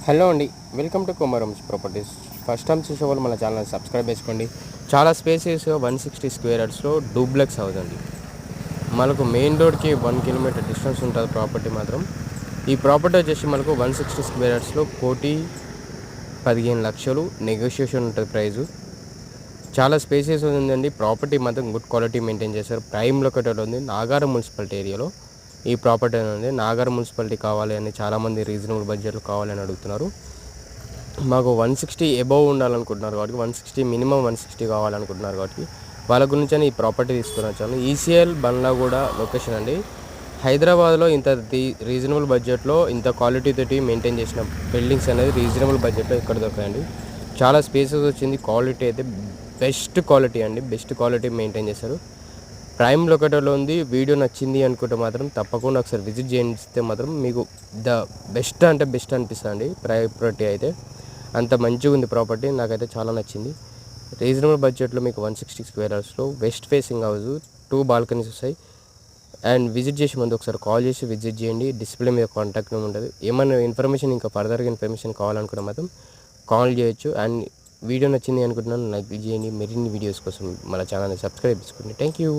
Hello అండి, welcome to Kumarams properties. First time చూసే వాళ్ళు మన ఛానల్ సబ్స్క్రైబ్ చేసుకోండి. చాలా స్పేసెస్ 160 స్క్వేర్ యార్డ్స్లో డూప్లెక్స్ అవుతుంది. మనకు మెయిన్ రోడ్కి 1 కిలోమీటర్ డిస్టెన్స్ ఉంటుంది ప్రాపర్టీ మాత్రం. ఈ ప్రాపర్టీ వచ్చేసి మనకు 160 స్క్వేర్ యార్డ్స్లో 1,15,00,000 నెగోషియేషన్ ఉంటుంది ప్రైజు. చాలా స్పేసెస్ ఉందండి. ప్రాపర్టీ మాత్రం గుడ్ క్వాలిటీ మెయింటైన్ చేశారు. ప్రైమ్ లొకేటెడ్ ఉంది, నాగారం మున్సిపాలిటీ ఏరియాలో ఈ ప్రాపర్టీ అనేది. నాగారం మున్సిపాలిటీ కావాలి అని చాలామంది రీజనబుల్ బడ్జెట్లో కావాలని అడుగుతున్నారు. మాకు 160 ఎబోవ్ ఉండాలనుకుంటున్నారు కాబట్టి 160 మినిమం 160 కావాలనుకుంటున్నారు కాబట్టి వాళ్ళ గురించి అని ఈ ప్రాపర్టీ తీసుకుని వచ్చాను. ఈసీఎల్ బండ్లగూడ లొకేషన్ అండి. హైదరాబాద్లో ఇంత రీజనబుల్ బడ్జెట్లో ఇంత క్వాలిటీ తోటి మెయింటైన్ చేసిన బిల్డింగ్స్ అనేది రీజనబుల్ బడ్జెట్లో ఎక్కడ దొరకాయండి. చాలా స్పేసెస్ వచ్చింది. క్వాలిటీ అయితే బెస్ట్ క్వాలిటీ అండి, బెస్ట్ క్వాలిటీ మెయింటైన్ చేశారు. ప్రైమ్ లొకేటర్లో ఉంది. వీడియో నచ్చింది అనుకుంటే మాత్రం తప్పకుండా ఒకసారి విజిట్ చేస్తే మాత్రం మీకు ద బెస్ట్ అంటే బెస్ట్ అనిపిస్తుంది. ప్రాపర్టీ అయితే అంత మంచిగా ఉంది ప్రాపర్టీ. నాకైతే చాలా నచ్చింది. రీజనబుల్ బడ్జెట్లో మీకు 160 స్క్వేర్ యార్డ్స్లో వెస్ట్ ఫేసింగ్ హౌస్, 2 బాల్కనీస్ వస్తాయి. అండ్ విజిట్ చేసే ముందు ఒకసారి కాల్ చేసి విజిట్ చేయండి. డిస్ప్లే మీద కాంటాక్ట్ నెంబర్ ఉంటుంది. ఏమైనా ఇన్ఫర్మేషన్ ఇంకా ఫర్దర్గా ఇన్ఫర్మేషన్ కావాలనుకుంటే మాత్రం కాల్ చేయొచ్చు. అండ్ వీడియో నచ్చింది అనుకుంటున్నాను, లైక్ చేయండి. మరిన్ని వీడియోస్ కోసం మన ఛానల్ని సబ్స్క్రైబ్ చేసుకోండి. Thank you.